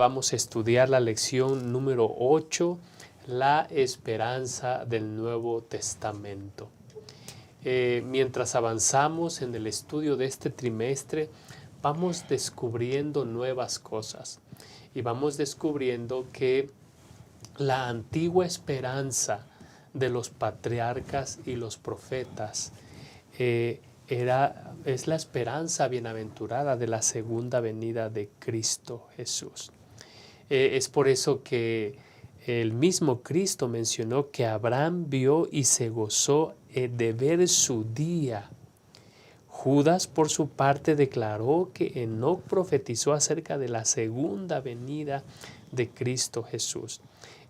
Vamos a estudiar la lección número 8, la esperanza del Nuevo Testamento. Mientras avanzamos en el estudio de este trimestre, vamos descubriendo nuevas cosas y vamos descubriendo que la antigua esperanza de los patriarcas y los profetas es la esperanza bienaventurada de la segunda venida de Cristo Jesús. Es por eso que el mismo Cristo mencionó que Abraham vio y se gozó de ver su día. Judas, por su parte, declaró que Enoc profetizó acerca de la segunda venida de Cristo Jesús.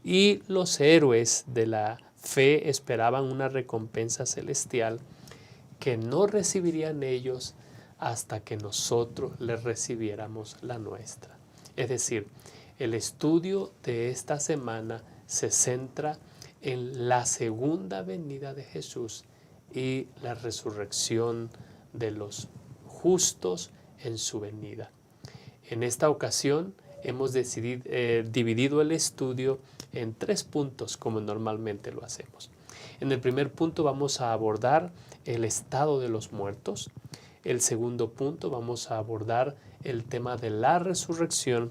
Y los héroes de la fe esperaban una recompensa celestial que no recibirían ellos hasta que nosotros les recibiéramos la nuestra. Es decir, el estudio de esta semana se centra en la segunda venida de Jesús y la resurrección de los justos en su venida. En esta ocasión hemos dividido el estudio en 3 puntos, como normalmente lo hacemos. En el primer punto vamos a abordar el estado de los muertos. El segundo punto vamos a abordar el tema de la resurrección.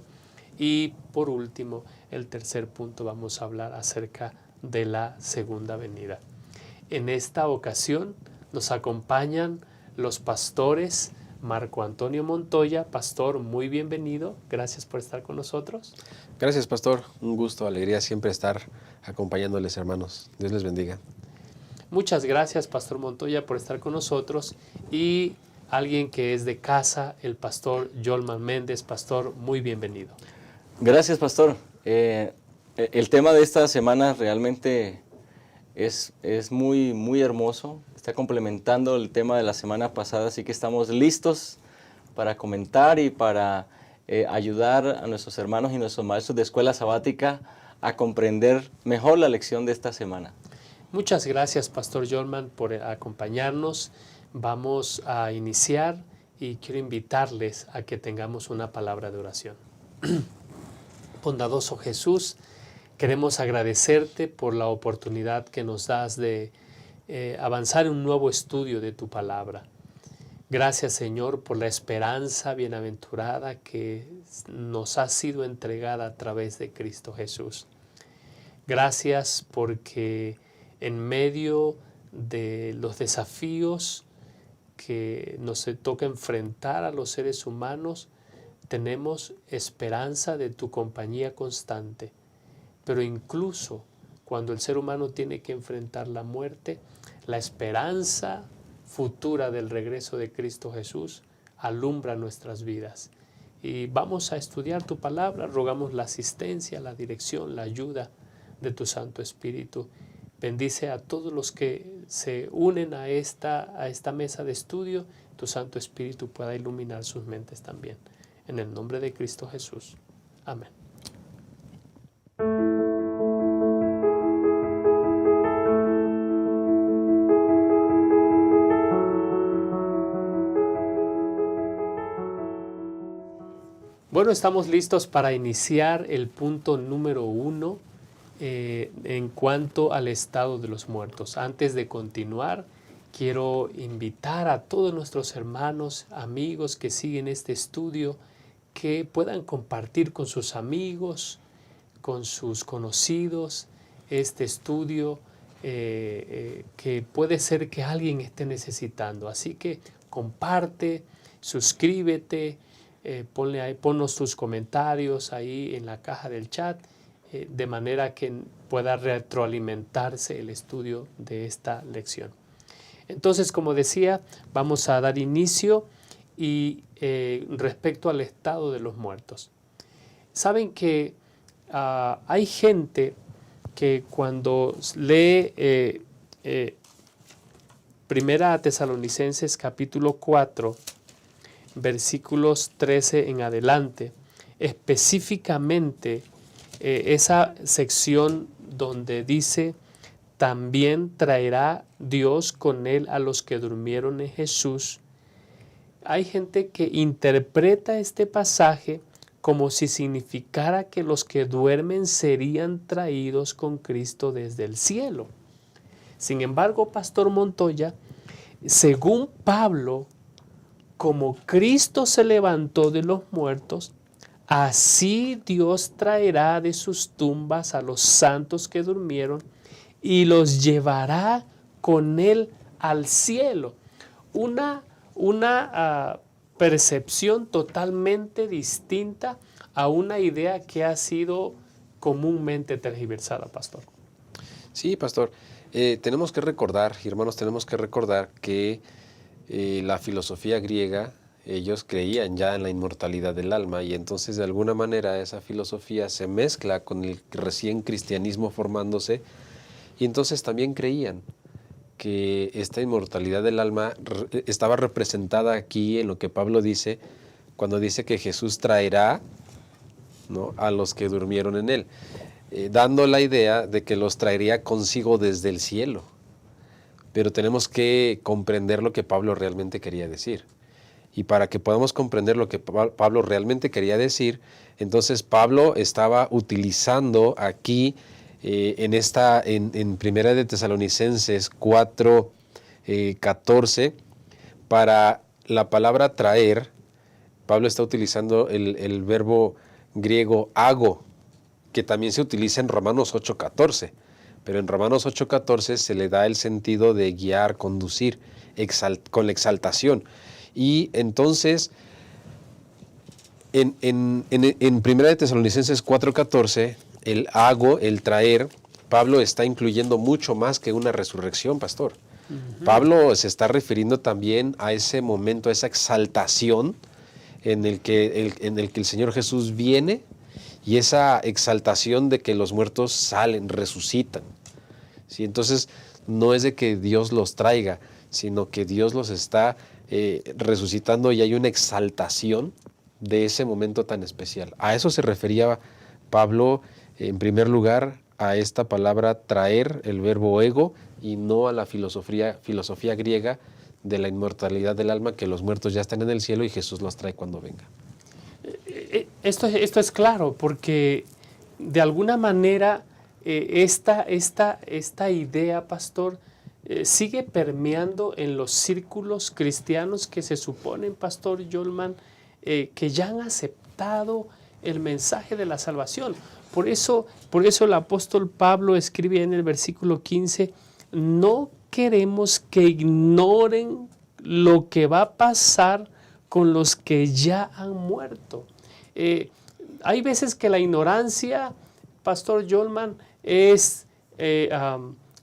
Y por último, el tercer punto vamos a hablar acerca de la segunda venida. En esta ocasión nos acompañan los pastores Marco Antonio Montoya. Pastor, muy bienvenido. Gracias por estar con nosotros. Gracias, pastor. Un gusto, alegría siempre estar acompañándoles, hermanos. Dios les bendiga. Muchas gracias, Pastor Montoya, por estar con nosotros. Y alguien que es de casa, el pastor Yolman Méndez. Pastor, muy bienvenido. Gracias, pastor. El tema de esta semana realmente es muy hermoso. Está complementando el tema de la semana pasada, así que estamos listos para comentar y para ayudar a nuestros hermanos y nuestros maestros de escuela sabática a comprender mejor la lección de esta semana. Muchas gracias, Pastor Yolman, por acompañarnos. Vamos a iniciar y quiero invitarles a que tengamos una palabra de oración. Bondadoso Jesús, queremos agradecerte por la oportunidad que nos das de avanzar en un nuevo estudio de tu palabra. Gracias, Señor, por la esperanza bienaventurada que nos ha sido entregada a través de Cristo Jesús. Gracias porque en medio de los desafíos que nos toca enfrentar a los seres humanos, tenemos esperanza de tu compañía constante. Pero incluso cuando el ser humano tiene que enfrentar la muerte, la esperanza futura del regreso de Cristo Jesús alumbra nuestras vidas. Y vamos a estudiar tu palabra, rogamos la asistencia, la dirección, la ayuda de tu Santo Espíritu. Bendice a todos los que se unen a esta mesa de estudio, tu Santo Espíritu pueda iluminar sus mentes también. En el nombre de Cristo Jesús. Amén. Bueno, estamos listos para iniciar el punto número 1 en cuanto al estado de los muertos. Antes de continuar, quiero invitar a todos nuestros hermanos, amigos que siguen este estudio, que puedan compartir con sus amigos, con sus conocidos, este estudio que puede ser que alguien esté necesitando. Así que comparte, suscríbete, ponnos tus comentarios ahí en la caja del chat, de manera que pueda retroalimentarse el estudio de esta lección. Entonces, como decía, vamos a dar inicio y respecto al estado de los muertos. Saben que hay gente que cuando lee Primera Tesalonicenses capítulo 4, versículos 13 en adelante, específicamente esa sección donde dice: también traerá Dios con él a los que durmieron en Jesús. Hay gente que interpreta este pasaje como si significara que los que duermen serían traídos con Cristo desde el cielo. Sin embargo, Pastor Montoya, según Pablo, como Cristo se levantó de los muertos, así Dios traerá de sus tumbas a los santos que durmieron y los llevará con Él al cielo. Una percepción totalmente distinta a una idea que ha sido comúnmente tergiversada, pastor. Sí, pastor. Tenemos que recordar, hermanos, tenemos que recordar que la filosofía griega, ellos creían ya en la inmortalidad del alma, y entonces de alguna manera esa filosofía se mezcla con el recién cristianismo formándose, y entonces también creían que esta inmortalidad del alma estaba representada aquí en lo que Pablo dice, cuando dice que Jesús traerá, ¿no?, a los que durmieron en él, dando la idea de que los traería consigo desde el cielo. Pero tenemos que comprender lo que Pablo realmente quería decir. Y para que podamos comprender lo que Pablo realmente quería decir, entonces Pablo estaba utilizando aquí en Primera de Tesalonicenses 4:14, para la palabra traer, Pablo está utilizando el verbo griego ago, que también se utiliza en Romanos 8:14, pero en Romanos 8:14 se le da el sentido de guiar, conducir, con la exaltación. Y entonces, en 1 de Tesalonicenses 4:14, el ago, el traer, Pablo está incluyendo mucho más que una resurrección, pastor. Pablo se está refiriendo también a ese momento, a esa exaltación en el que el Señor Jesús viene, y esa exaltación de que los muertos salen, resucitan. ¿Sí? Entonces, no es de que Dios los traiga, sino que Dios los está resucitando, y hay una exaltación de ese momento tan especial. A eso se refería Pablo, en primer lugar, a esta palabra traer, el verbo ego, y no a la filosofía griega de la inmortalidad del alma, que los muertos ya están en el cielo y Jesús los trae cuando venga. Esto es claro, porque de alguna manera esta idea, pastor, sigue permeando en los círculos cristianos que se suponen, pastor Yolman, que ya han aceptado el mensaje de la salvación. Por eso el apóstol Pablo escribe en el versículo 15, no queremos que ignoren lo que va a pasar con los que ya han muerto. Hay veces que la ignorancia, pastor Yolman, es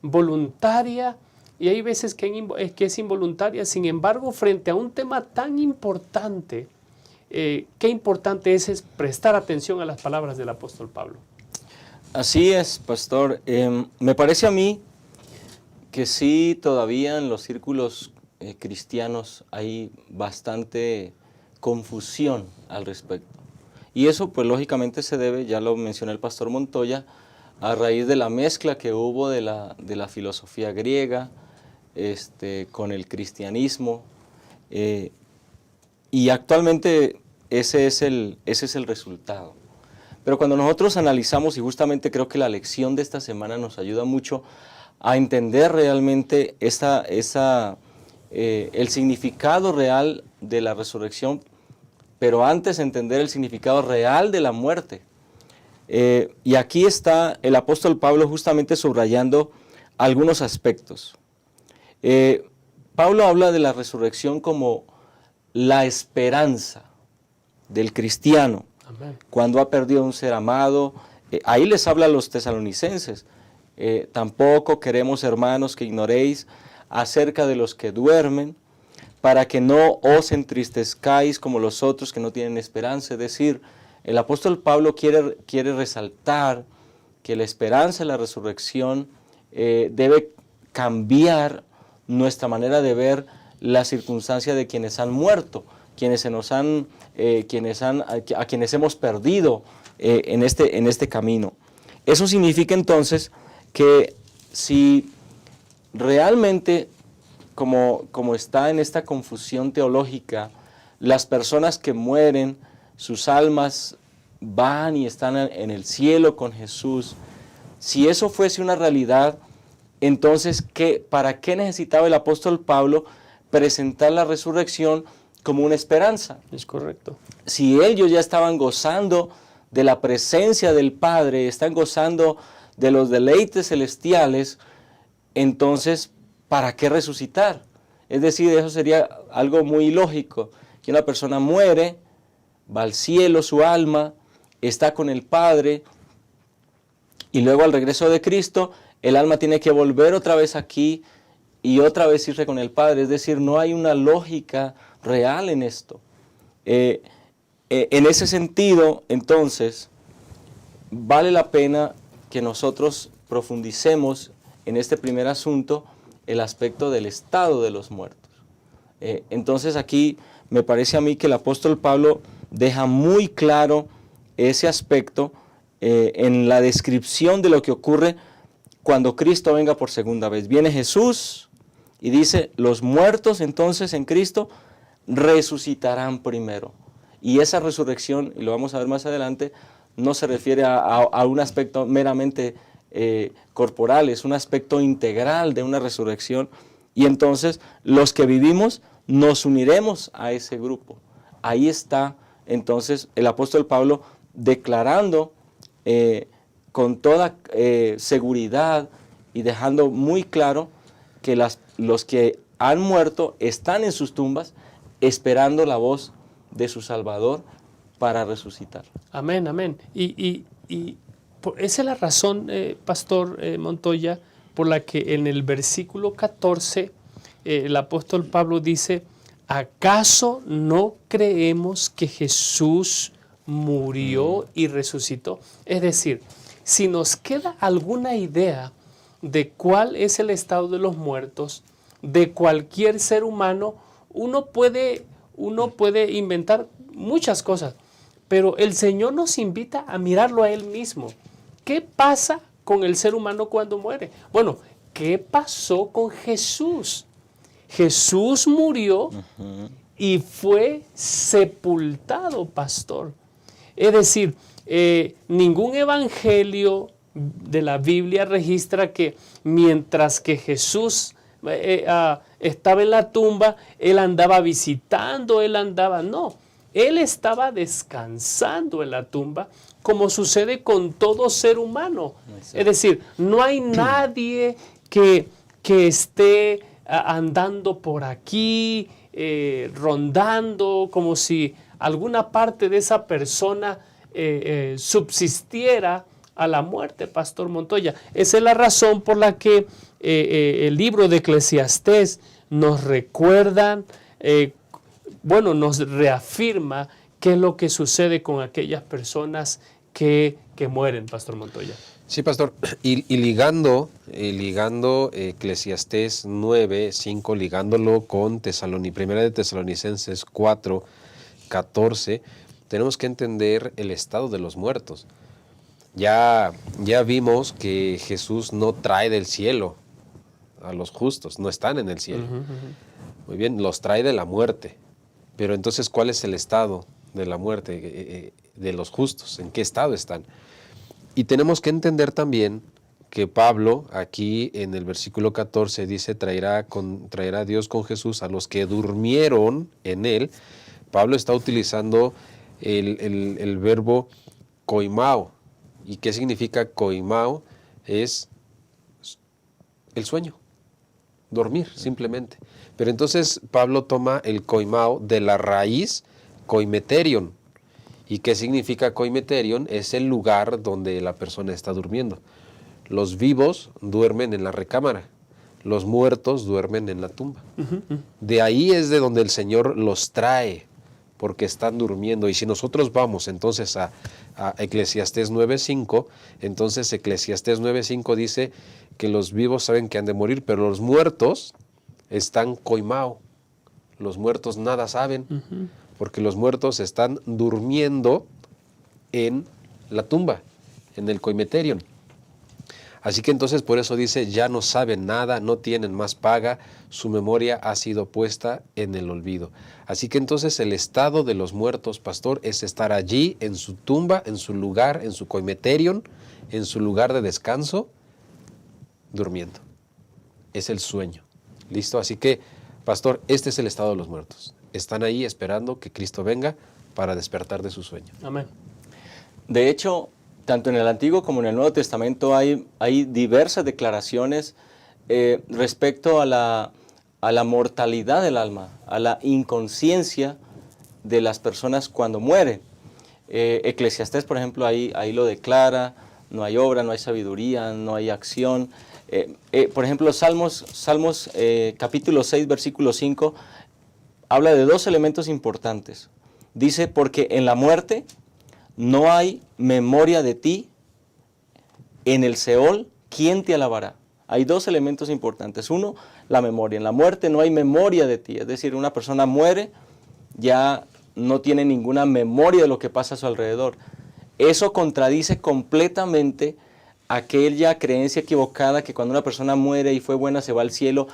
voluntaria, y hay veces que es involuntaria. Sin embargo, frente a un tema tan importante, qué importante es prestar atención a las palabras del apóstol Pablo. Así es, pastor. Me parece a mí que sí, todavía en los círculos cristianos hay bastante confusión al respecto. Y eso pues lógicamente se debe, ya lo mencionó el pastor Montoya, a raíz de la mezcla que hubo de la filosofía griega con el cristianismo, y actualmente ese es el resultado. Pero cuando nosotros analizamos, y justamente creo que la lección de esta semana nos ayuda mucho a entender realmente el significado real de la resurrección, pero antes entender el significado real de la muerte. Y aquí está el apóstol Pablo justamente subrayando algunos aspectos. Pablo habla de la resurrección como la esperanza del cristiano. Amén. Cuando ha perdido un ser amado. Ahí les habla a los tesalonicenses. Tampoco queremos, hermanos, que ignoréis acerca de los que duermen, para que no os entristezcáis como los otros que no tienen esperanza. Es decir, el apóstol Pablo quiere resaltar que la esperanza de la resurrección debe cambiar nuestra manera de ver la circunstancia de quienes han muerto, a quienes hemos perdido en este camino. Eso significa entonces que si realmente, como está en esta confusión teológica, las personas que mueren, sus almas van y están en el cielo con Jesús. Si eso fuese una realidad, entonces, ¿para qué necesitaba el apóstol Pablo presentar la resurrección como una esperanza? Es correcto. Si ellos ya estaban gozando de la presencia del Padre, están gozando de los deleites celestiales, entonces, ¿para qué resucitar? Es decir, eso sería algo muy ilógico, que una persona muere, va al cielo su alma, está con el Padre, y luego al regreso de Cristo, el alma tiene que volver otra vez aquí y otra vez irse con el Padre. Es decir, no hay una lógica real en esto. En ese sentido, entonces, vale la pena que nosotros profundicemos en este primer asunto, el aspecto del estado de los muertos. Entonces aquí me parece a mí que el apóstol Pablo deja muy claro ese aspecto en la descripción de lo que ocurre cuando Cristo venga por segunda vez. Viene Jesús y dice, los muertos entonces en Cristo resucitarán primero. Y esa resurrección, y lo vamos a ver más adelante, no se refiere a un aspecto meramente corporal, es un aspecto integral de una resurrección. Y entonces los que vivimos nos uniremos a ese grupo. Ahí está entonces el apóstol Pablo declarando con toda seguridad y dejando muy claro que los que han muerto están en sus tumbas esperando la voz de su Salvador para resucitar. Amén, amén. Y esa es la razón, Pastor Montoya, por la que en el versículo 14 el apóstol Pablo dice, ¿acaso no creemos que Jesús murió y resucitó? Es decir, si nos queda alguna idea de cuál es el estado de los muertos, de cualquier ser humano, uno puede inventar muchas cosas, pero el Señor nos invita a mirarlo a Él mismo. ¿Qué pasa con el ser humano cuando muere? Bueno, ¿qué pasó con Jesús? Jesús murió y fue sepultado, pastor. Es decir, ningún evangelio de la Biblia registra que mientras que Jesús estaba en la tumba, Él andaba visitando, no. Él estaba descansando en la tumba, como sucede con todo ser humano. Es decir, no hay nadie que esté andando por aquí, rondando, como si alguna parte de esa persona subsistiera a la muerte, Pastor Montoya. Esa es la razón por la que el libro de Eclesiastés nos recuerda, nos reafirma qué es lo que sucede con aquellas personas que mueren, Pastor Montoya. Sí, pastor. Y ligando Eclesiastés 9:5, ligándolo con Primera de Tesalonicenses 4:14, tenemos que entender el estado de los muertos. Ya vimos que Jesús no trae del cielo a los justos, no están en el cielo. Muy bien, los trae de la muerte. Pero entonces, ¿cuál es el estado de la muerte de los justos? ¿En qué estado están? Y tenemos que entender también que Pablo, aquí en el versículo 14, dice, traerá Dios con Jesús a los que durmieron en él. Pablo está utilizando el verbo koimao. ¿Y qué significa koimao? Es el sueño, dormir simplemente. Pero entonces Pablo toma el koimao de la raíz koimeterion. ¿Y qué significa koimeterion? Es el lugar donde la persona está durmiendo. Los vivos duermen en la recámara, los muertos duermen en la tumba. De ahí es de donde el Señor los trae, porque están durmiendo. Y si nosotros vamos entonces a Eclesiastés 9:5, entonces Eclesiastés 9:5 dice que los vivos saben que han de morir, pero los muertos están koimao. Los muertos nada saben, porque los muertos están durmiendo en la tumba, en el koimeterion. Así que entonces por eso dice, ya no saben nada, no tienen más paga, su memoria ha sido puesta en el olvido. Así que entonces el estado de los muertos, pastor, es estar allí en su tumba, en su lugar, en su coimeterion, en su lugar de descanso, durmiendo. Es el sueño. ¿Listo? Así que, pastor, este es el estado de los muertos. Están ahí esperando que Cristo venga para despertar de su sueño. Amén. De hecho, tanto en el Antiguo como en el Nuevo Testamento hay diversas declaraciones respecto a la mortalidad del alma, a la inconsciencia de las personas cuando mueren. Eclesiastés, por ejemplo, ahí lo declara: no hay obra, no hay sabiduría, no hay acción. Por ejemplo, Salmos capítulo 6, versículo 5, habla de dos elementos importantes. Dice, porque en la muerte no hay memoria de ti, en el Seol, ¿quién te alabará? Hay dos elementos importantes. Uno, la memoria. En la muerte no hay memoria de ti, es decir, una persona muere, ya no tiene ninguna memoria de lo que pasa a su alrededor. Eso contradice completamente aquella creencia equivocada que cuando una persona muere y fue buena se va al cielo.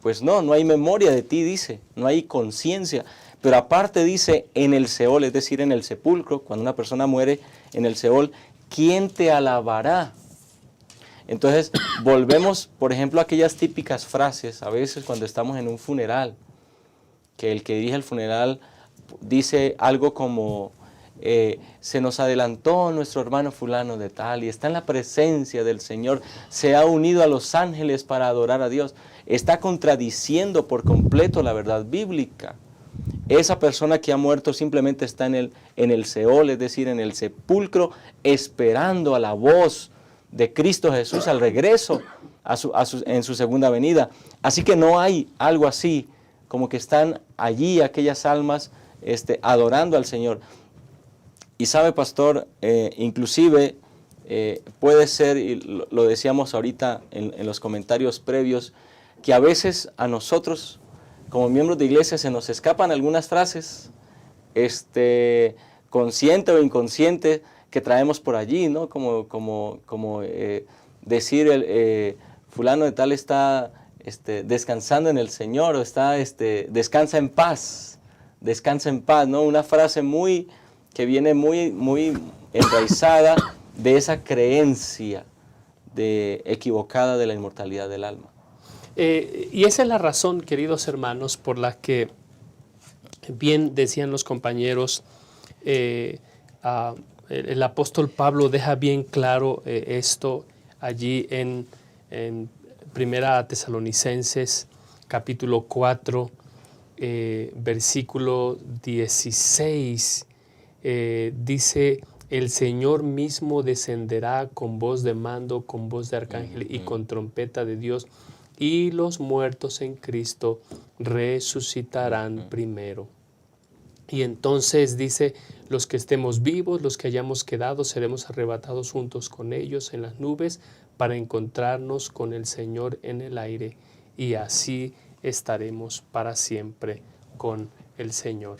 Pues no hay memoria de ti, dice, no hay conciencia. Pero aparte dice, en el Seol, es decir, en el sepulcro, cuando una persona muere en el Seol, ¿quién te alabará? Entonces, volvemos, por ejemplo, a aquellas típicas frases, a veces cuando estamos en un funeral, que el que dirige el funeral dice algo como, se nos adelantó nuestro hermano fulano de tal y está en la presencia del Señor, se ha unido a los ángeles para adorar a Dios. Está contradiciendo por completo la verdad bíblica. Esa persona que ha muerto simplemente está en el Seol, es decir, en el sepulcro, esperando a la voz de Cristo Jesús al regreso en su segunda venida. Así que no hay algo así como que están allí aquellas almas adorando al Señor. Y sabe, pastor, inclusive puede ser, y lo decíamos ahorita en los comentarios previos, que a veces a nosotros, como miembros de iglesia, se nos escapan algunas frases, consciente o inconsciente, que traemos por allí, ¿no? Como decir, fulano de tal está descansando en el Señor, o está, descansa en paz, ¿no? Una frase que viene muy enraizada de esa creencia equivocada de la inmortalidad del alma. Y esa es la razón, queridos hermanos, por la que, bien decían los compañeros, el apóstol Pablo deja bien claro esto allí en Primera Tesalonicenses, capítulo 4, versículo 16, dice: el Señor mismo descenderá con voz de mando, con voz de arcángel y con trompeta de Dios, y los muertos en Cristo resucitarán primero. Y entonces dice, los que estemos vivos, los que hayamos quedado, seremos arrebatados juntos con ellos en las nubes para encontrarnos con el Señor en el aire, y así estaremos para siempre con el Señor.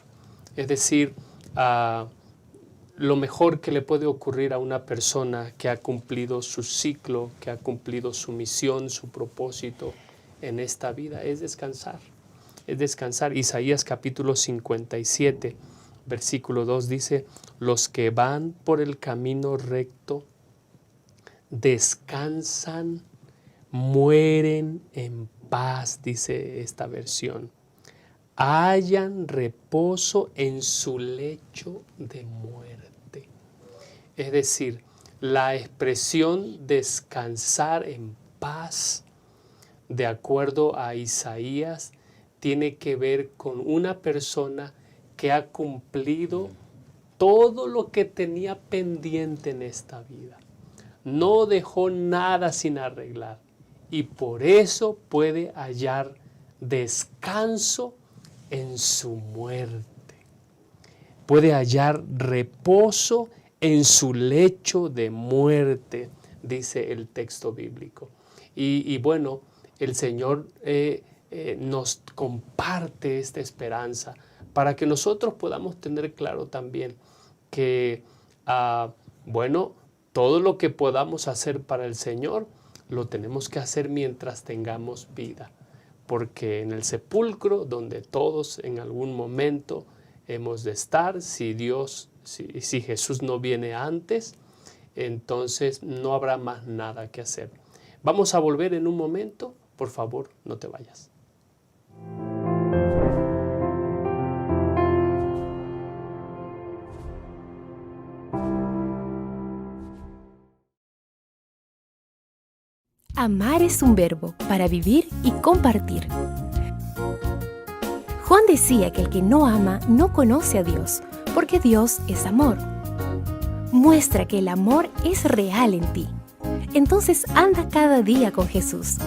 Es decir, lo mejor que le puede ocurrir a una persona que ha cumplido su ciclo, que ha cumplido su misión, su propósito en esta vida, es descansar. Es descansar. Isaías capítulo 57, versículo 2 dice: los que van por el camino recto descansan, mueren en paz, dice esta versión. Hallan reposo en su lecho de muerte. Es decir, la expresión descansar en paz, de acuerdo a Isaías, tiene que ver con una persona que ha cumplido todo lo que tenía pendiente en esta vida. No dejó nada sin arreglar y por eso puede hallar descanso en su muerte. Puede hallar reposo en su lecho de muerte, dice el texto bíblico. Y bueno, el Señor nos comparte esta esperanza para que nosotros podamos tener claro también que, todo lo que podamos hacer para el Señor, lo tenemos que hacer mientras tengamos vida. Porque en el sepulcro, donde todos en algún momento hemos de estar, si Jesús no viene antes, entonces no habrá más nada que hacer. Vamos a volver en un momento, por favor, no te vayas. Amar es un verbo para vivir y compartir. Juan decía que el que no ama no conoce a Dios, porque Dios es amor. Muestra que el amor es real en ti. Entonces anda cada día con Jesús,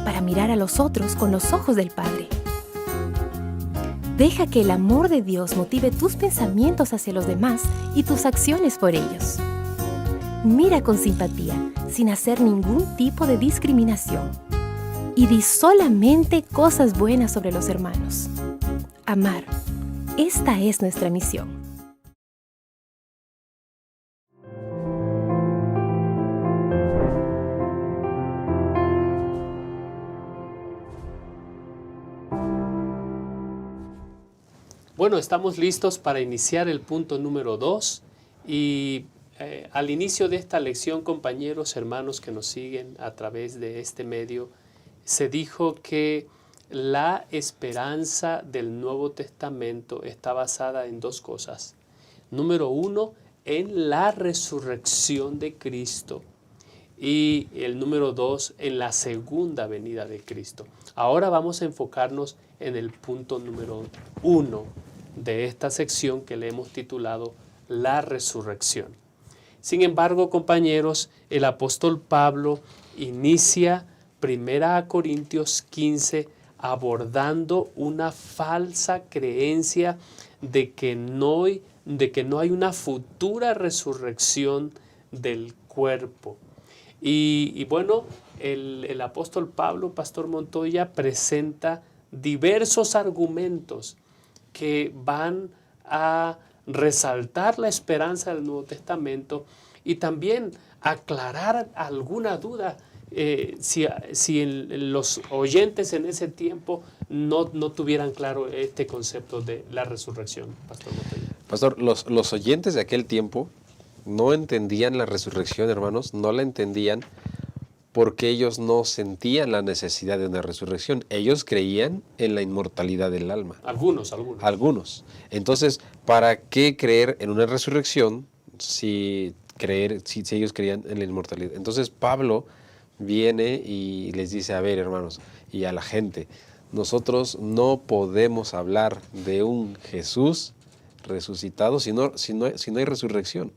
para mirar a los otros con los ojos del Padre. Deja que el amor de Dios motive tus pensamientos hacia los demás y tus acciones por ellos. Mira con simpatía, sin hacer ningún tipo de discriminación. Y di solamente cosas buenas sobre los hermanos. Amar. Esta es nuestra misión. Bueno, estamos listos para iniciar el punto número 2 y al inicio de esta lección, compañeros, hermanos que nos siguen a través de este medio, se dijo que la esperanza del Nuevo Testamento está basada en dos cosas. Número 1, en la resurrección de Cristo. Y el número 2, en la segunda venida de Cristo. Ahora vamos a enfocarnos en el punto número 1 de esta sección que le hemos titulado La resurrección. Sin embargo, compañeros, el apóstol Pablo inicia 1 Corintios 15 abordando una falsa creencia de que no hay una futura resurrección del cuerpo. Y bueno, el apóstol Pablo, Pastor Montoya, presenta diversos argumentos que van a resaltar la esperanza del Nuevo Testamento y también aclarar alguna duda si los oyentes en ese tiempo no tuvieran claro este concepto de la resurrección, Pastor Montoya. Pastor, los oyentes de aquel tiempo no entendían la resurrección, hermanos, no la entendían porque ellos no sentían la necesidad de una resurrección. Ellos creían en la inmortalidad del alma. Algunos. Entonces, ¿para qué creer en una resurrección si ellos creían en la inmortalidad? Entonces, Pablo viene y les dice, a ver, hermanos, y a la gente, nosotros no podemos hablar de un Jesús resucitado si no hay resurrección.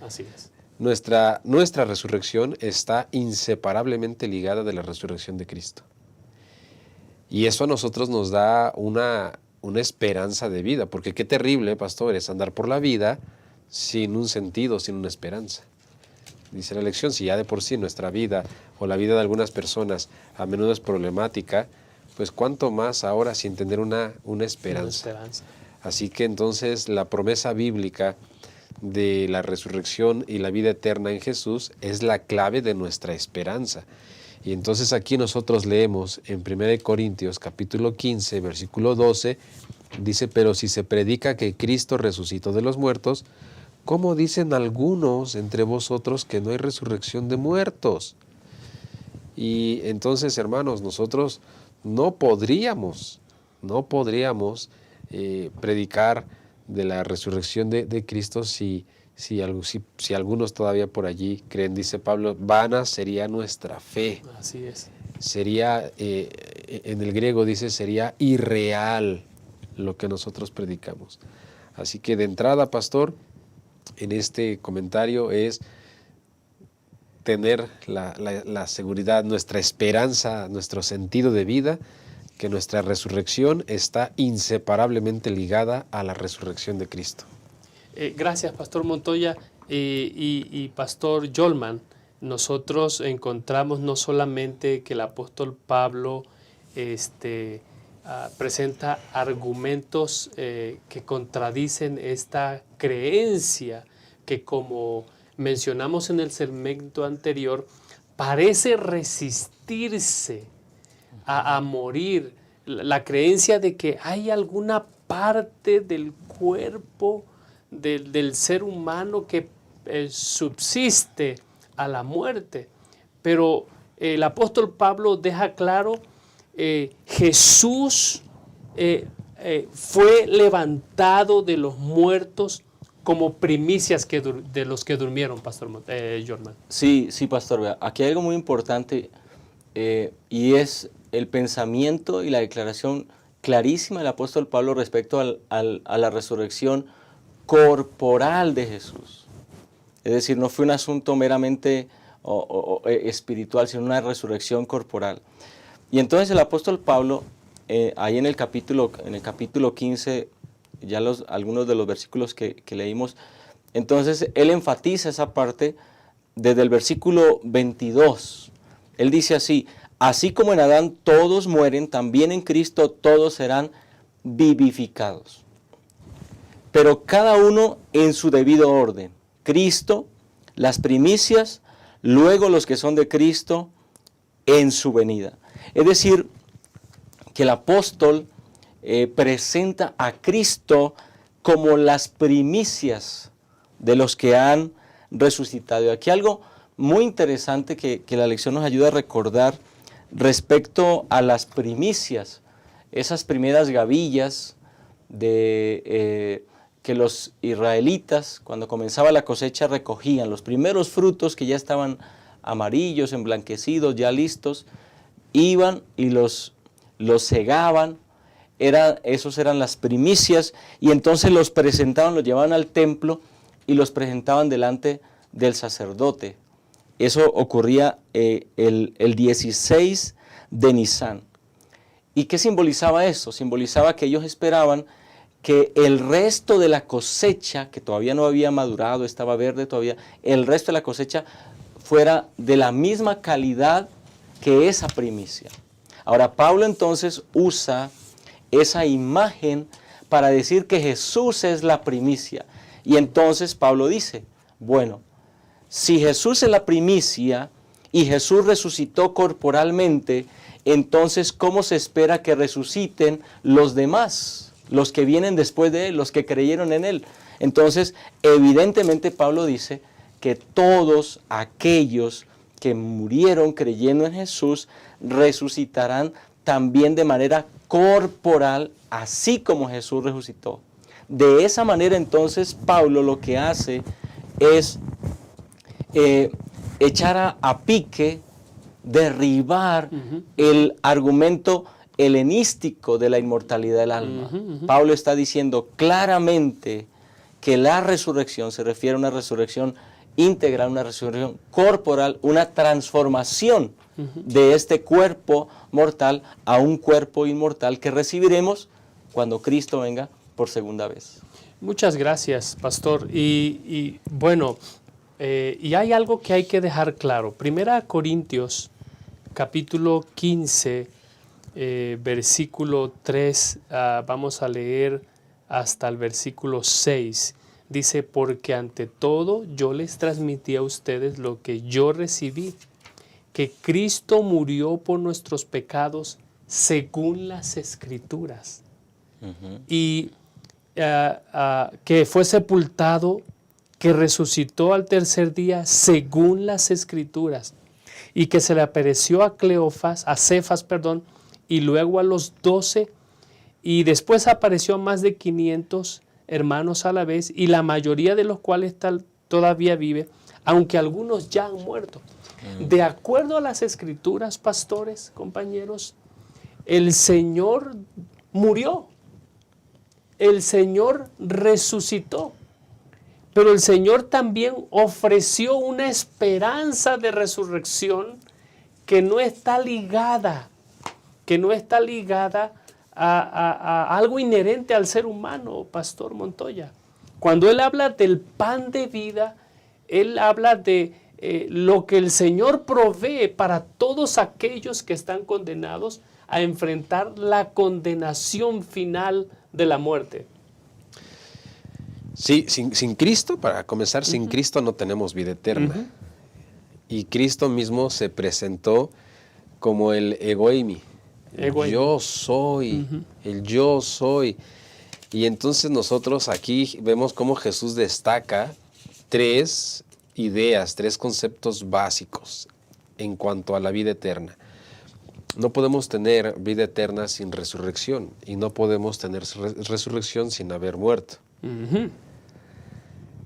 Así es. Nuestra resurrección está inseparablemente ligada de la resurrección de Cristo. Y eso a nosotros nos da una esperanza de vida, porque qué terrible, pastor, es andar por la vida sin un sentido, sin una esperanza. Dice la lección, si ya de por sí nuestra vida o la vida de algunas personas a menudo es problemática, pues cuánto más ahora sin tener una esperanza. Así que entonces la promesa bíblica de la resurrección y la vida eterna en Jesús es la clave de nuestra esperanza. Y entonces aquí nosotros leemos en 1 Corintios capítulo 15, versículo 12, dice, pero si se predica que Cristo resucitó de los muertos, ¿cómo dicen algunos entre vosotros que no hay resurrección de muertos? Y entonces, hermanos, nosotros no podríamos predicar de la resurrección de Cristo si algunos todavía por allí creen, dice Pablo, vana sería nuestra fe. Así es. Sería, en el griego dice, sería irreal lo que nosotros predicamos. Así que de entrada, pastor, en este comentario es tener la seguridad, nuestra esperanza, nuestro sentido de vida, que nuestra resurrección está inseparablemente ligada a la resurrección de Cristo. Gracias, Pastor Montoya y Pastor Yolman. Nosotros encontramos no solamente que el apóstol Pablo presenta argumentos que contradicen esta creencia que como mencionamos en el segmento anterior, parece resistirse a morir. La creencia de que hay alguna parte del cuerpo del ser humano que subsiste a la muerte. Pero el apóstol Pablo deja claro, Jesús fue levantado de los muertos como primicias de los que durmieron, Pastor Jorman. Sí, pastor. Vea, aquí hay algo muy importante y es el pensamiento y la declaración clarísima del apóstol Pablo respecto a la resurrección corporal de Jesús. Es decir, no fue un asunto meramente espiritual, sino una resurrección corporal. Y entonces el apóstol Pablo, ahí en el capítulo 15, ya algunos de los versículos que leímos, entonces él enfatiza esa parte desde el versículo 22. Él dice así: así como en Adán todos mueren, también en Cristo todos serán vivificados. Pero cada uno en su debido orden. Cristo, las primicias, luego los que son de Cristo en su venida. Es decir, que el apóstol presenta a Cristo como las primicias de los que han resucitado. Y aquí algo muy interesante que la lección nos ayuda a recordar respecto a las primicias, esas primeras gavillas que los israelitas, cuando comenzaba la cosecha, recogían los primeros frutos que ya estaban amarillos, emblanquecidos, ya listos, iban y los segaban. Esos eran las primicias, y entonces los presentaban, los llevaban al templo y los presentaban delante del sacerdote. Eso ocurría el 16 de Nisán. ¿Y qué simbolizaba eso? Simbolizaba que ellos esperaban que el resto de la cosecha, que todavía no había madurado, estaba verde todavía, el resto de la cosecha fuera de la misma calidad que esa primicia. Ahora, Pablo entonces usa esa imagen para decir que Jesús es la primicia. Y entonces Pablo dice, bueno, si Jesús es la primicia y Jesús resucitó corporalmente, entonces ¿cómo se espera que resuciten los demás, los que vienen después de él, los que creyeron en él? Entonces, evidentemente Pablo dice que todos aquellos que murieron creyendo en Jesús resucitarán también de manera corporal, así como Jesús resucitó. De esa manera entonces Pablo lo que hace es echar a pique, derribar el argumento helenístico de la inmortalidad del alma. Pablo está diciendo claramente que la resurrección se refiere a una resurrección íntegra, una resurrección corporal, una transformación de este cuerpo mortal a un cuerpo inmortal que recibiremos cuando Cristo venga por segunda vez. Muchas gracias, pastor. Y bueno, y hay algo que hay que dejar claro. Primera Corintios, capítulo 15, versículo 3, vamos a leer hasta el versículo 6. Dice, porque ante todo yo les transmití a ustedes lo que yo recibí, que Cristo murió por nuestros pecados según las Escrituras, y que fue sepultado, que resucitó al tercer día según las Escrituras, y que se le apareció a Cefas, y luego a los 12, y después apareció a más de 500 hermanos a la vez, y la mayoría de los cuales todavía vive, aunque algunos ya han muerto. De acuerdo a las Escrituras, pastores, compañeros, el Señor murió, el Señor resucitó, pero el Señor también ofreció una esperanza de resurrección que no está ligada a algo inherente al ser humano, Pastor Montoya. Cuando Él habla del pan de vida, Él habla de lo que el Señor provee para todos aquellos que están condenados a enfrentar la condenación final de la muerte. Sí, sin Cristo, para comenzar, sin Cristo no tenemos vida eterna. Y Cristo mismo se presentó como el egoimi. Yo soy, el yo soy. Y entonces nosotros aquí vemos cómo Jesús destaca 3 ideas, 3 conceptos básicos en cuanto a la vida eterna. No podemos tener vida eterna sin resurrección, y no podemos tener resurrección sin haber muerto.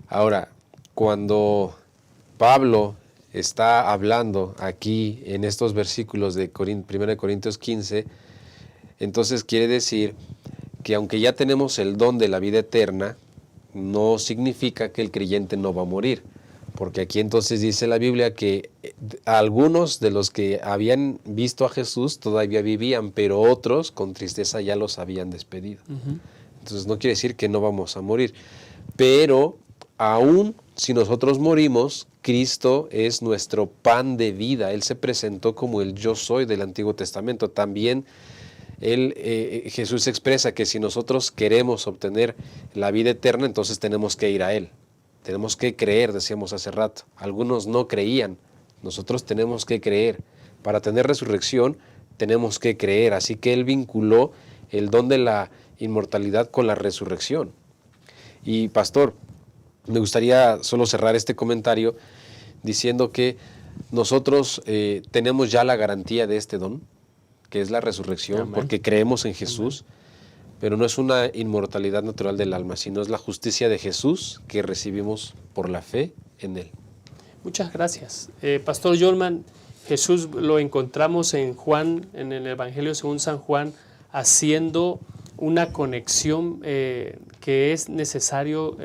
Ahora, cuando Pablo está hablando aquí en estos versículos de 1 Corintios 15, entonces quiere decir que aunque ya tenemos el don de la vida eterna, no significa que el creyente no va a morir. Porque aquí entonces dice la Biblia que algunos de los que habían visto a Jesús todavía vivían, pero otros con tristeza ya los habían despedido. Entonces no quiere decir que no vamos a morir. Pero aún si nosotros morimos, Cristo es nuestro pan de vida. Él se presentó como el yo soy del Antiguo Testamento. También Jesús expresa que si nosotros queremos obtener la vida eterna, entonces tenemos que ir a Él. Tenemos que creer, decíamos hace rato. Algunos no creían. Nosotros tenemos que creer. Para tener resurrección tenemos que creer. Así que Él vinculó el don de la inmortalidad con la resurrección. Y pastor, me gustaría solo cerrar este comentario diciendo que nosotros tenemos ya la garantía de este don, que es la resurrección. Amén. Porque creemos en Jesús. Amén. Pero no es una inmortalidad natural del alma, sino es la justicia de Jesús que recibimos por la fe en Él. Muchas gracias. Pastor Yolman, Jesús lo encontramos en Juan, en el Evangelio según San Juan, haciendo una conexión que es necesario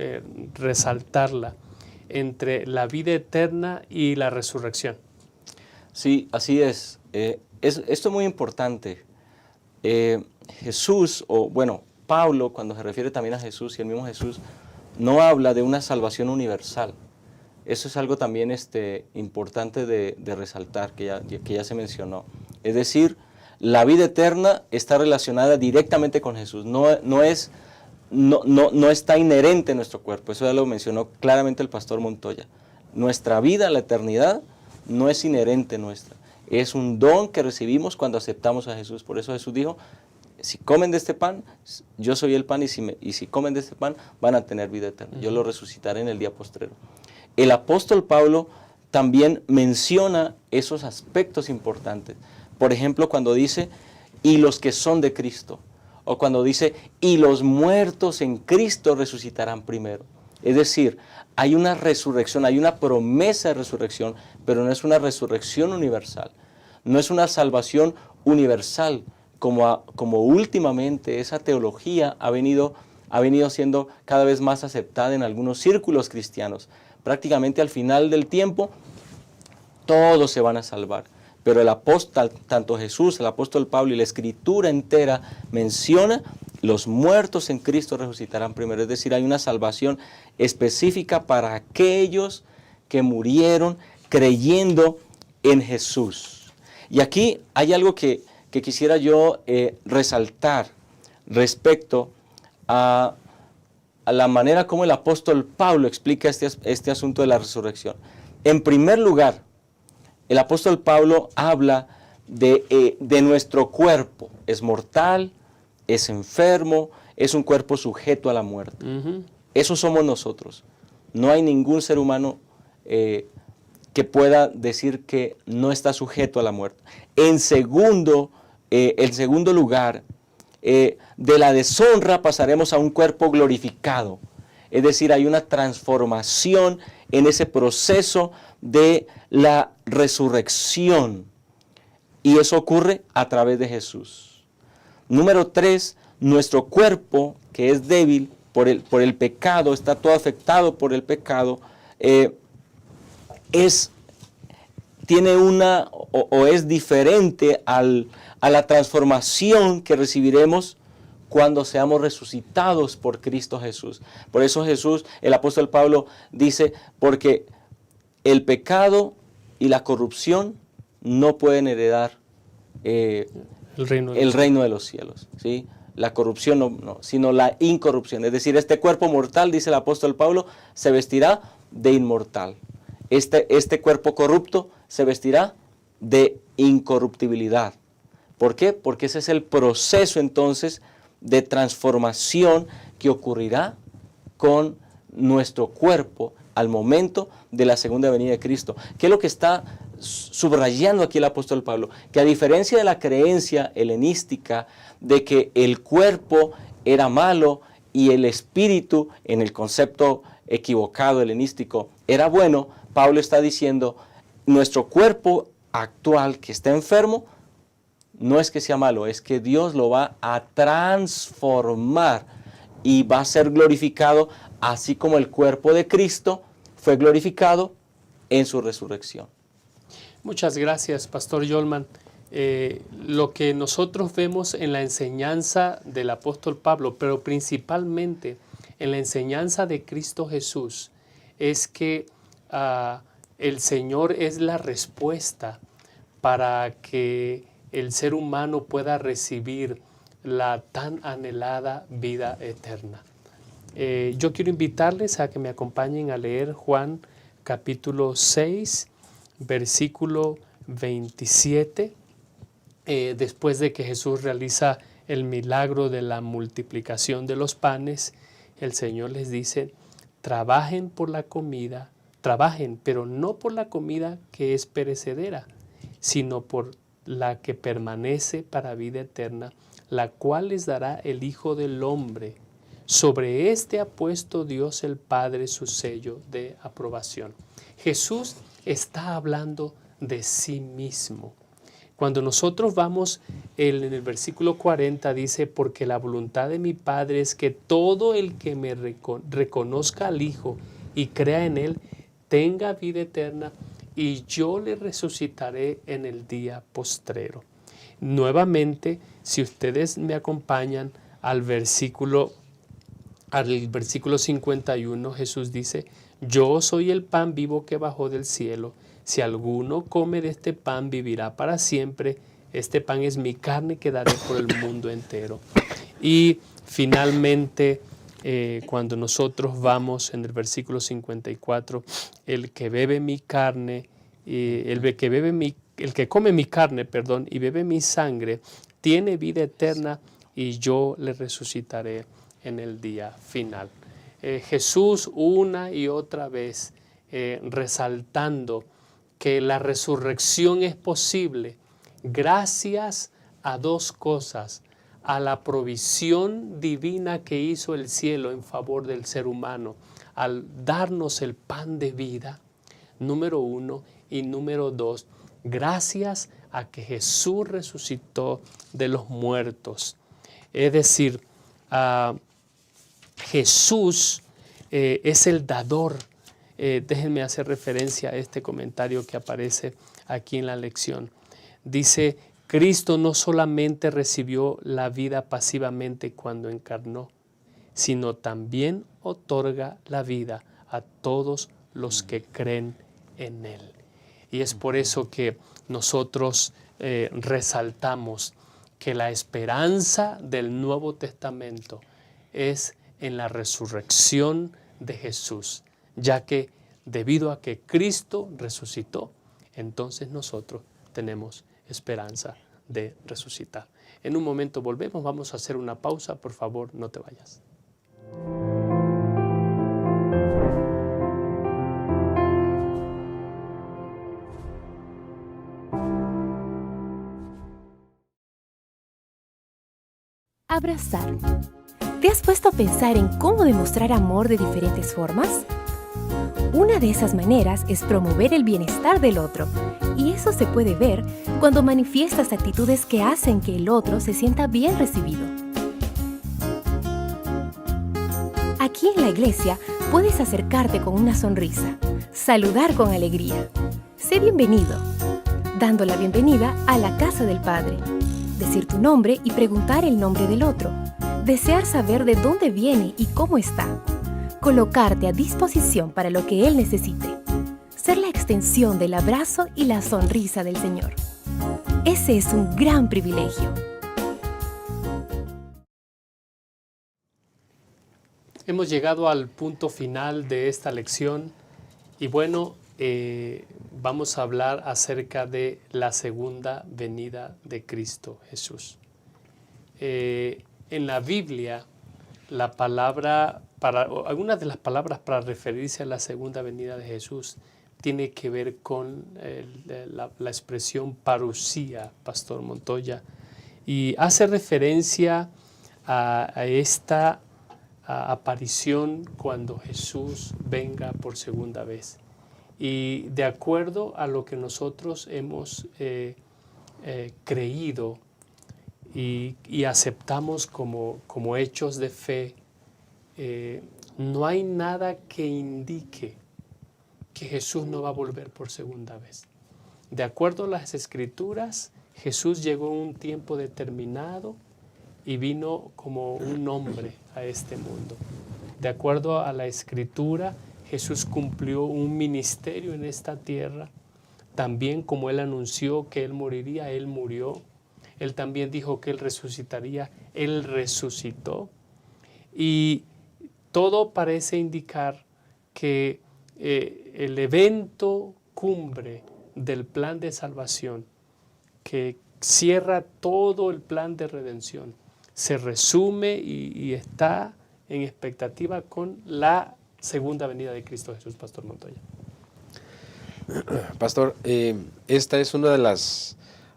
resaltarla entre la vida eterna y la resurrección. Sí, así es. Esto es muy importante. Jesús, Pablo, cuando se refiere también a Jesús y el mismo Jesús, no habla de una salvación universal. Eso es algo también importante de resaltar, que ya se mencionó. Es decir, la vida eterna está relacionada directamente con Jesús, no está inherente en nuestro cuerpo. Eso ya lo mencionó claramente el pastor Montoya. Nuestra vida, la eternidad, no es inherente nuestra. Es un don que recibimos cuando aceptamos a Jesús. Por eso Jesús dijo, si comen de este pan, yo soy el pan, y si comen de este pan, van a tener vida eterna. Yo lo resucitaré en el día postrero. El apóstol Pablo también menciona esos aspectos importantes. Por ejemplo, cuando dice, y los que son de Cristo. O cuando dice, y los muertos en Cristo resucitarán primero. Es decir, hay una resurrección, hay una promesa de resurrección, pero no es una resurrección universal. No es una salvación universal, como últimamente esa teología ha venido siendo cada vez más aceptada en algunos círculos cristianos. Prácticamente al final del tiempo, todos se van a salvar. Pero el apóstol, tanto Jesús, el apóstol Pablo y la Escritura entera menciona los muertos en Cristo resucitarán primero. Es decir, hay una salvación específica para aquellos que murieron creyendo en Jesús. Y aquí hay algo que quisiera yo resaltar respecto a la manera como el apóstol Pablo explica este asunto de la resurrección. En primer lugar, el apóstol Pablo habla de nuestro cuerpo. Es mortal, es enfermo, es un cuerpo sujeto a la muerte. Eso somos nosotros. No hay ningún ser humano que pueda decir que no está sujeto a la muerte. En segundo lugar, de la deshonra pasaremos a un cuerpo glorificado. Es decir, hay una transformación en ese proceso de la resurrección. Y eso ocurre a través de Jesús. Número 3, nuestro cuerpo, que es débil por el pecado, está todo afectado por el pecado, tiene una o es diferente a la transformación que recibiremos cuando seamos resucitados por Cristo Jesús. Por eso el apóstol Pablo dice, porque el pecado y la corrupción no pueden heredar el reino de los cielos. ¿Sí? la corrupción, no, sino la incorrupción. Es decir, este cuerpo mortal, dice el apóstol Pablo, se vestirá de inmortal. Este cuerpo corrupto se vestirá de incorruptibilidad. ¿Por qué? Porque ese es el proceso entonces de transformación que ocurrirá con nuestro cuerpo al momento de la segunda venida de Cristo. ¿Qué es lo que está subrayando aquí el apóstol Pablo? Que a diferencia de la creencia helenística de que el cuerpo era malo y el espíritu, en el concepto equivocado helenístico, era bueno, Pablo está diciendo, nuestro cuerpo actual que está enfermo, no es que sea malo, es que Dios lo va a transformar y va a ser glorificado, así como el cuerpo de Cristo fue glorificado en su resurrección. Muchas gracias, Pastor Yolman. Lo que nosotros vemos en la enseñanza del apóstol Pablo, pero principalmente en la enseñanza de Cristo Jesús, es que el Señor es la respuesta para que el ser humano pueda recibir la tan anhelada vida eterna. Yo quiero invitarles a que me acompañen a leer Juan capítulo 6, versículo 27, después de que Jesús realiza el milagro de la multiplicación de los panes, el Señor les dice, trabajen por la comida, trabajen, pero no por la comida que es perecedera, sino por la que permanece para vida eterna, la cual les dará el Hijo del Hombre. Sobre este ha puesto Dios el Padre su sello de aprobación. Jesús está hablando de sí mismo. Cuando nosotros vamos en el versículo 40 dice, porque la voluntad de mi Padre es que todo el que me reconozca al Hijo y crea en Él, tenga vida eterna y yo le resucitaré en el día postrero. Nuevamente, si ustedes me acompañan al versículo 51, Jesús dice, yo soy el pan vivo que bajó del cielo. Si alguno come de este pan, vivirá para siempre. Este pan es mi carne que daré por el mundo entero. Y finalmente, cuando nosotros vamos en el versículo 54, el que bebe mi carne, el que come mi carne, y bebe mi sangre, tiene vida eterna y yo le resucitaré en el día final. Jesús una y otra vez resaltando que la resurrección es posible gracias a dos cosas: a la provisión divina que hizo el cielo en favor del ser humano, al darnos el pan de vida, número uno, y número dos, gracias a que Jesús resucitó de los muertos. Es decir, Jesús es el dador. Déjenme hacer referencia a este comentario que aparece aquí en la lección. Dice, Cristo no solamente recibió la vida pasivamente cuando encarnó, sino también otorga la vida a todos los que creen en Él. Y es por eso que nosotros resaltamos que la esperanza del Nuevo Testamento es en la resurrección de Jesús, ya que debido a que Cristo resucitó, entonces nosotros tenemos esperanza de resucitar. En un momento volvemos, vamos a hacer una pausa, por favor, no te vayas. Abrazar. ¿Te has puesto a pensar en cómo demostrar amor de diferentes formas? Una de esas maneras es promover el bienestar del otro, y eso se puede ver cuando manifiestas actitudes que hacen que el otro se sienta bien recibido. Aquí en la iglesia puedes acercarte con una sonrisa, saludar con alegría. Sé bienvenido, dando la bienvenida a la casa del Padre. Decir tu nombre y preguntar el nombre del otro. Desear saber de dónde viene y cómo está. Colocarte a disposición para lo que Él necesite. Ser la extensión del abrazo y la sonrisa del Señor. Ese es un gran privilegio. Hemos llegado al punto final de esta lección y bueno, vamos a hablar acerca de la segunda venida de Cristo Jesús. En la Biblia, algunas de las palabras para referirse a la segunda venida de Jesús tiene que ver con la expresión parusía, Pastor Montoya, y hace referencia a esta aparición cuando Jesús venga por segunda vez. Y de acuerdo a lo que nosotros hemos creído y aceptamos como hechos de fe, no hay nada que indique que Jesús no va a volver por segunda vez. De acuerdo a las Escrituras, Jesús llegó en un tiempo determinado y vino como un hombre a este mundo. De acuerdo a la Escritura, Jesús cumplió un ministerio en esta tierra. También como Él anunció que Él moriría, Él murió. Él también dijo que Él resucitaría, Él resucitó. Y todo parece indicar que el evento cumbre del plan de salvación, que cierra todo el plan de redención, se resume y está en expectativa con la segunda venida de Cristo Jesús, Pastor Montoya. Pastor, esta es una de las,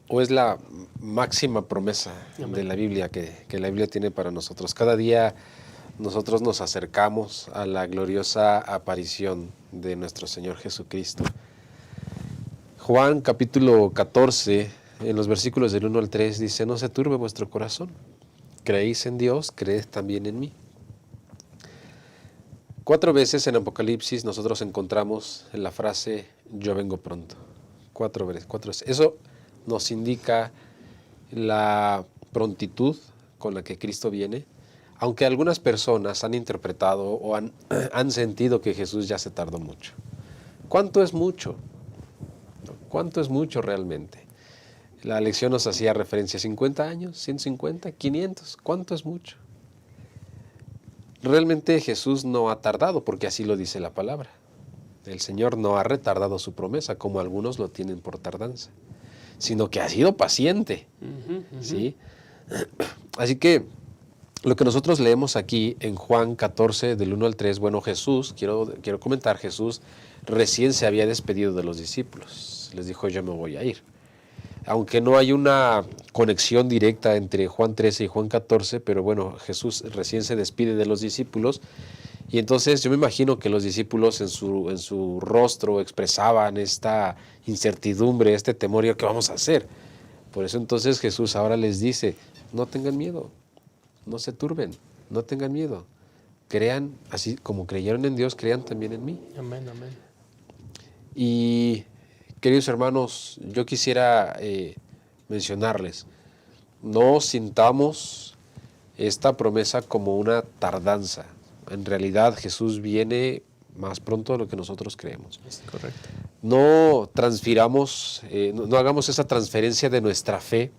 o es la máxima promesa de la Biblia que la Biblia tiene para nosotros. Cada día nosotros nos acercamos a la gloriosa aparición de nuestro Señor Jesucristo. Juan capítulo 14, en los versículos del 1 al 3, dice: no se turbe vuestro corazón. Creéis en Dios, creed también en mí. 4 veces en Apocalipsis nosotros encontramos la frase yo vengo pronto. 4 veces. Eso nos indica la prontitud con la que Cristo viene, aunque algunas personas han interpretado o han sentido que Jesús ya se tardó mucho. ¿Cuánto es mucho? ¿Cuánto es mucho realmente? La lección nos hacía referencia a 50 años, 150, 500. ¿Cuánto es mucho? Realmente Jesús no ha tardado, porque así lo dice la palabra. El Señor no ha retardado su promesa, como algunos lo tienen por tardanza, sino que ha sido paciente. ¿Sí? Así que lo que nosotros leemos aquí en Juan 14, del 1 al 3, bueno, Jesús, quiero comentar, Jesús recién se había despedido de los discípulos. Les dijo, yo me voy a ir. Aunque no hay una conexión directa entre Juan 13 y Juan 14, pero bueno, Jesús recién se despide de los discípulos, y entonces yo me imagino que los discípulos en su rostro expresaban esta incertidumbre, este temor, ¿qué vamos a hacer? Por eso entonces Jesús ahora les dice, no tengan miedo, no se turben, no tengan miedo, crean, así como creyeron en Dios, crean también en mí. Amén, amén. Y queridos hermanos, yo quisiera mencionarles, no sintamos esta promesa como una tardanza. En realidad Jesús viene más pronto de lo que nosotros creemos. Es correcto. No transfiramos, no hagamos esa transferencia de nuestra fe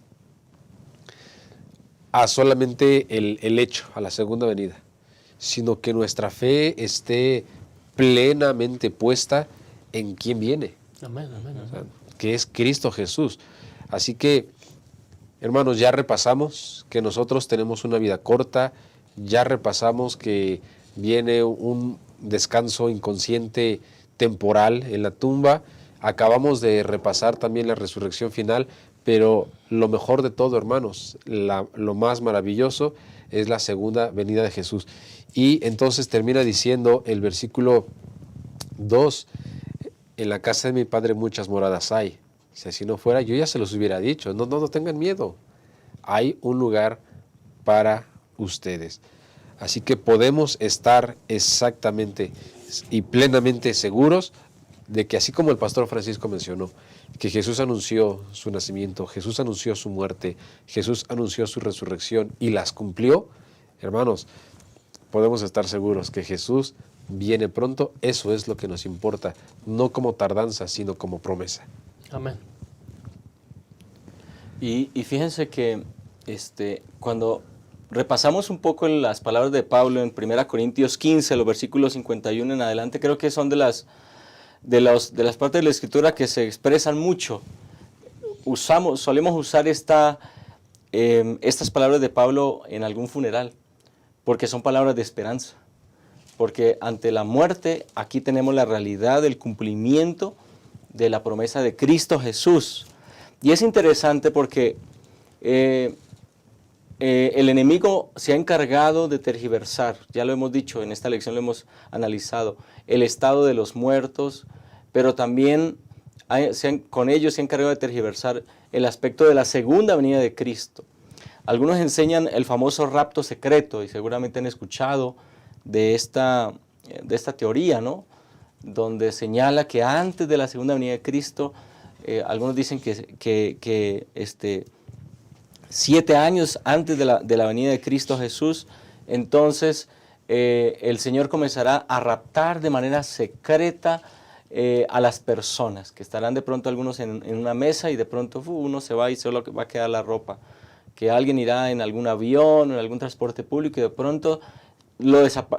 a solamente el hecho, a la segunda venida, sino que nuestra fe esté plenamente puesta en quién viene. Amén, amén, amén. O sea, que es Cristo Jesús. Así que, hermanos, ya repasamos que nosotros tenemos una vida corta, ya repasamos que viene un descanso inconsciente temporal en la tumba, acabamos de repasar también la resurrección final, pero lo mejor de todo, hermanos, lo más maravilloso es la segunda venida de Jesús. Y entonces termina diciendo el versículo 2, en la casa de mi Padre muchas moradas hay. Si así no fuera, yo ya se los hubiera dicho. No tengan miedo. Hay un lugar para ustedes. Así que podemos estar exactamente y plenamente seguros de que así como el pastor Francisco mencionó, que Jesús anunció su nacimiento, Jesús anunció su muerte, Jesús anunció su resurrección y las cumplió, hermanos, podemos estar seguros que Jesús viene pronto. Eso es lo que nos importa, no como tardanza, sino como promesa. Amén. Y fíjense que cuando repasamos un poco las palabras de Pablo en 1 Corintios 15, los versículos 51 en adelante, creo que son de las partes de la Escritura que se expresan mucho. Solemos usar estas palabras de Pablo en algún funeral, porque son palabras de esperanza. Porque ante la muerte, aquí tenemos la realidad del cumplimiento de la promesa de Cristo Jesús. Y es interesante porque el enemigo se ha encargado de tergiversar, ya lo hemos dicho, en esta lección lo hemos analizado, el estado de los muertos, pero también con ellos se ha encargado de tergiversar el aspecto de la segunda venida de Cristo. Algunos enseñan el famoso rapto secreto, y seguramente han escuchado de esta teoría, ¿no? Donde señala que antes de la segunda venida de Cristo, algunos dicen que 7 años antes de la venida de Cristo Jesús, entonces el Señor comenzará a raptar de manera secreta a las personas, que estarán de pronto algunos en una mesa y de pronto uno se va y solo va a quedar la ropa, que alguien irá en algún avión o en algún transporte público y de pronto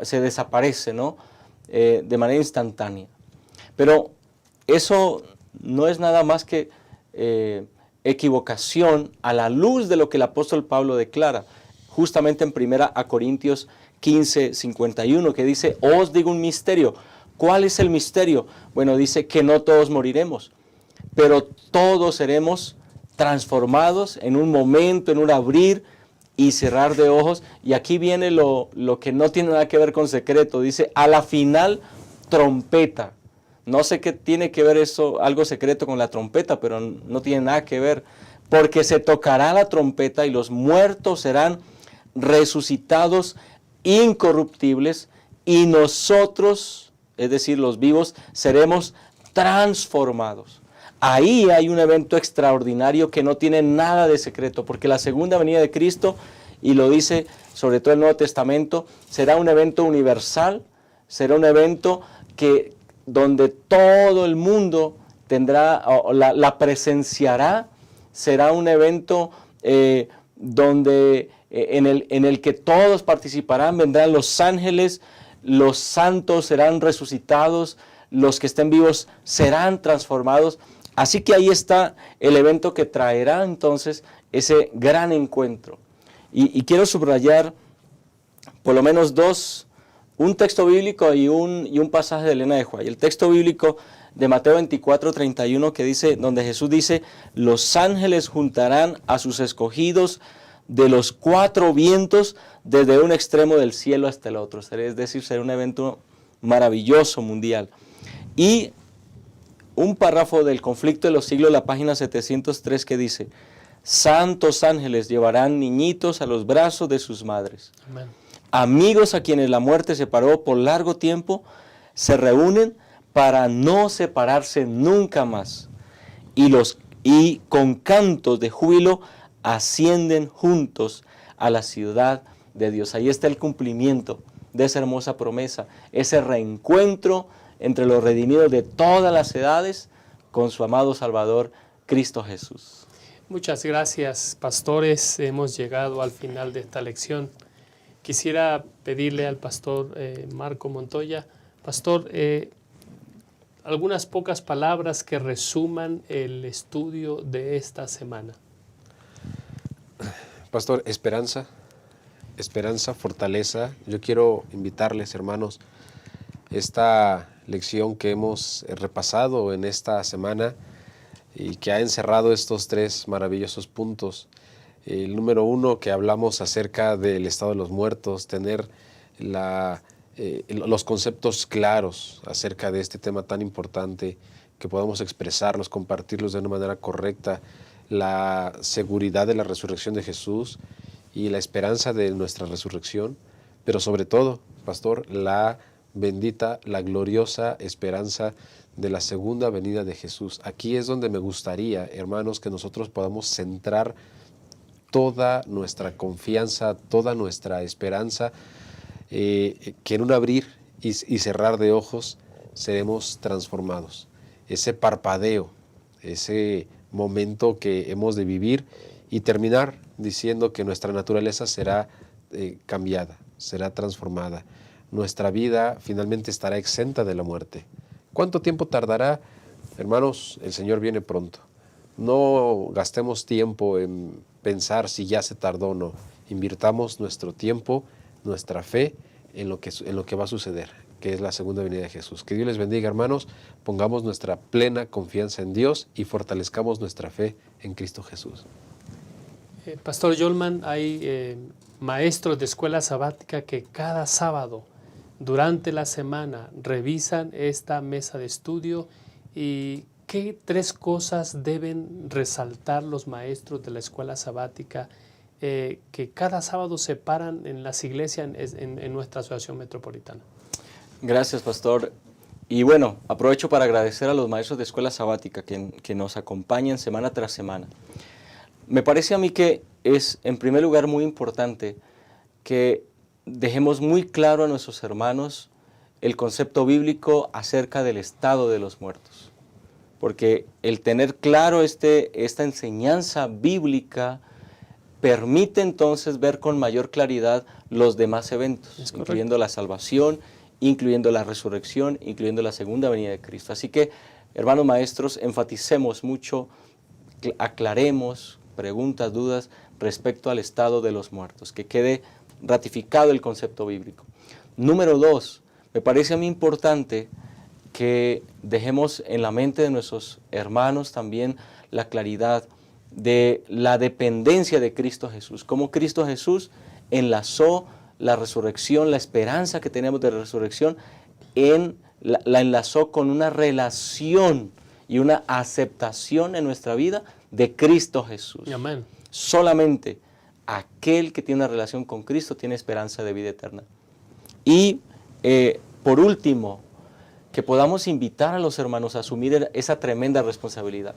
se desaparece, ¿no? De manera instantánea. Pero eso no es nada más que equivocación a la luz de lo que el apóstol Pablo declara, justamente en 1 Corintios 15, 51, que dice, os digo un misterio. ¿Cuál es el misterio? Bueno, dice que no todos moriremos, pero todos seremos transformados en un momento, en un abrir y cerrar de ojos. Y aquí viene lo que no tiene nada que ver con secreto. Dice, a la final, trompeta. No sé qué tiene que ver eso, algo secreto con la trompeta, pero no tiene nada que ver. Porque se tocará la trompeta y los muertos serán resucitados incorruptibles y nosotros, es decir, los vivos, seremos transformados. Ahí hay un evento extraordinario que no tiene nada de secreto, porque la segunda venida de Cristo, y lo dice sobre todo el Nuevo Testamento, será un evento universal, será un evento donde todo el mundo la presenciará, será un evento donde en el que todos participarán, vendrán los ángeles, los santos serán resucitados, los que estén vivos serán transformados. Así que ahí está el evento que traerá entonces ese gran encuentro. Y quiero subrayar por lo menos un texto bíblico y un pasaje de Elena de White. El texto bíblico de Mateo 24, 31, que dice, donde Jesús dice, los ángeles juntarán a sus escogidos de los 4 vientos desde un extremo del cielo hasta el otro. Es decir, será un evento maravilloso mundial. Y un párrafo del Conflicto de los Siglos, la página 703, que dice, santos ángeles llevarán niñitos a los brazos de sus madres. Amén. Amigos a quienes la muerte separó por largo tiempo, se reúnen para no separarse nunca más. Y con cantos de júbilo ascienden juntos a la ciudad de Dios. Ahí está el cumplimiento de esa hermosa promesa, ese reencuentro entre los redimidos de todas las edades con su amado Salvador, Cristo Jesús. Muchas gracias, pastores. Hemos llegado al final de esta lección. Quisiera pedirle al pastor Marco Montoya, pastor, algunas pocas palabras que resuman el estudio de esta semana. Pastor, esperanza, fortaleza. Yo quiero invitarles, hermanos, esta lección que hemos repasado en esta semana y que ha encerrado estos 3 maravillosos puntos. El número 1, que hablamos acerca del estado de los muertos, tener los conceptos claros acerca de este tema tan importante, que podamos expresarlos, compartirlos de una manera correcta, la seguridad de la resurrección de Jesús y la esperanza de nuestra resurrección, pero sobre todo, pastor, la bendita, la gloriosa esperanza de la segunda venida de Jesús. Aquí es donde me gustaría, hermanos, que nosotros podamos centrar toda nuestra confianza, toda nuestra esperanza, que en un abrir y cerrar de ojos seremos transformados. Ese parpadeo, ese momento que hemos de vivir y terminar diciendo que nuestra naturaleza será cambiada, será transformada. Nuestra vida finalmente estará exenta de la muerte. ¿Cuánto tiempo tardará? Hermanos, el Señor viene pronto. No gastemos tiempo en pensar si ya se tardó o no. Invirtamos nuestro tiempo, nuestra fe en lo que va a suceder, que es la segunda venida de Jesús. Que Dios les bendiga, hermanos. Pongamos nuestra plena confianza en Dios y fortalezcamos nuestra fe en Cristo Jesús. Pastor Yolman, hay maestros de escuela sabática que cada sábado durante la semana revisan esta mesa de estudio. ¿Y qué 3 cosas deben resaltar los maestros de la escuela sabática que cada sábado se paran en las iglesias en nuestra asociación metropolitana? Gracias, pastor. Y bueno, aprovecho para agradecer a los maestros de escuela sabática que nos acompañan semana tras semana. Me parece a mí que es, en primer lugar, muy importante que dejemos muy claro a nuestros hermanos el concepto bíblico acerca del estado de los muertos. Porque el tener claro esta enseñanza bíblica permite entonces ver con mayor claridad los demás eventos, incluyendo la salvación, incluyendo la resurrección, incluyendo la segunda venida de Cristo. Así que, hermanos maestros, enfaticemos mucho, aclaremos preguntas, dudas respecto al estado de los muertos, que quede ratificado el concepto bíblico. Número 2, me parece a mí importante que dejemos en la mente de nuestros hermanos también la claridad de la dependencia de Cristo Jesús, cómo Cristo Jesús enlazó la resurrección, la esperanza que tenemos de resurrección, la enlazó con una relación y una aceptación en nuestra vida de Cristo Jesús. Amén. Solamente aquel que tiene una relación con Cristo tiene esperanza de vida eterna. Y por último, que podamos invitar a los hermanos a asumir esa tremenda responsabilidad.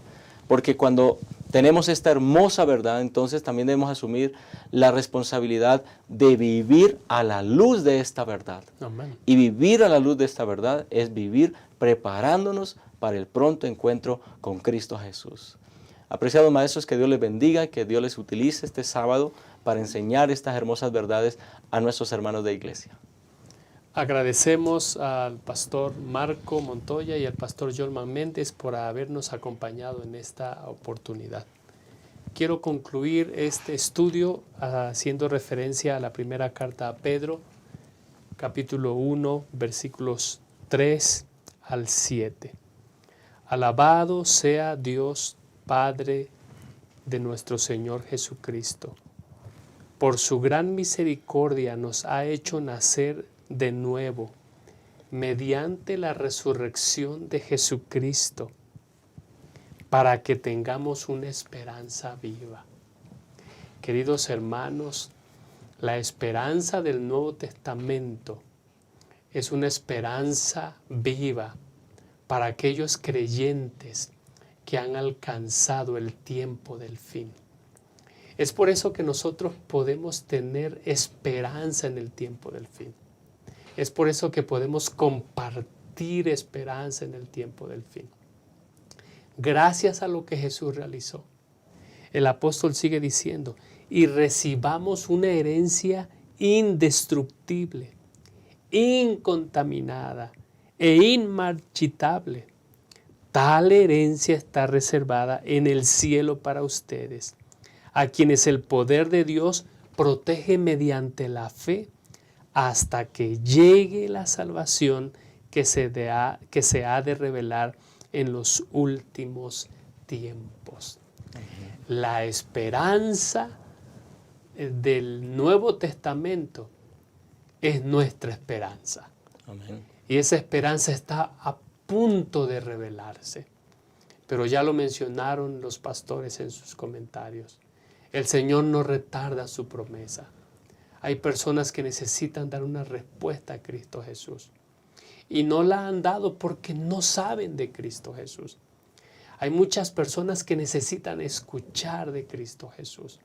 Porque cuando tenemos esta hermosa verdad, entonces también debemos asumir la responsabilidad de vivir a la luz de esta verdad. Amén. Y vivir a la luz de esta verdad es vivir preparándonos para el pronto encuentro con Cristo Jesús. Apreciados maestros, que Dios les bendiga, que Dios les utilice este sábado para enseñar estas hermosas verdades a nuestros hermanos de iglesia. Agradecemos al pastor Marco Montoya y al pastor Yolman Méndez por habernos acompañado en esta oportunidad. Quiero concluir este estudio haciendo referencia a la primera carta a Pedro, capítulo 1, versículos 3 al 7. Alabado sea Dios, Padre de nuestro Señor Jesucristo. Por su gran misericordia nos ha hecho nacer de nuevo, mediante la resurrección de Jesucristo, para que tengamos una esperanza viva. Queridos hermanos, la esperanza del Nuevo Testamento es una esperanza viva para aquellos creyentes que han alcanzado el tiempo del fin. Es por eso que nosotros podemos tener esperanza en el tiempo del fin. Es por eso que podemos compartir esperanza en el tiempo del fin. Gracias a lo que Jesús realizó. El apóstol sigue diciendo, y recibamos una herencia indestructible, incontaminada e inmarchitable. Tal herencia está reservada en el cielo para ustedes, a quienes el poder de Dios protege mediante la fe, hasta que llegue la salvación que se ha de revelar en los últimos tiempos. La esperanza del Nuevo Testamento es nuestra esperanza. Amén. Y esa esperanza está a punto de revelarse. Pero ya lo mencionaron los pastores en sus comentarios. El Señor no retarda su promesa. Hay personas que necesitan dar una respuesta a Cristo Jesús y no la han dado porque no saben de Cristo Jesús. Hay muchas personas que necesitan escuchar de Cristo Jesús.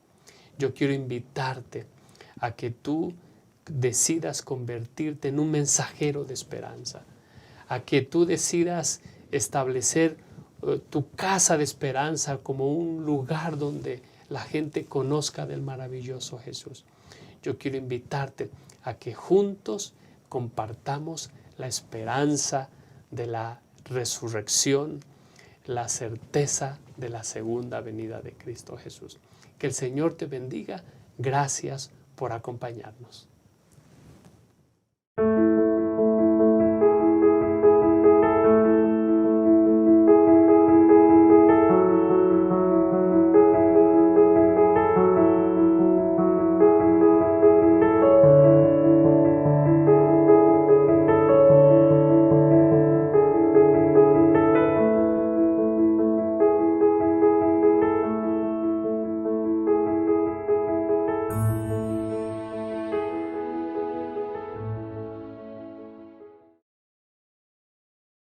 Yo quiero invitarte a que tú decidas convertirte en un mensajero de esperanza, a que tú decidas establecer tu casa de esperanza como un lugar donde la gente conozca del maravilloso Jesús. yo quiero invitarte a que juntos compartamos la esperanza de la resurrección, la certeza de la segunda venida de Cristo Jesús. Que el Señor te bendiga. Gracias por acompañarnos.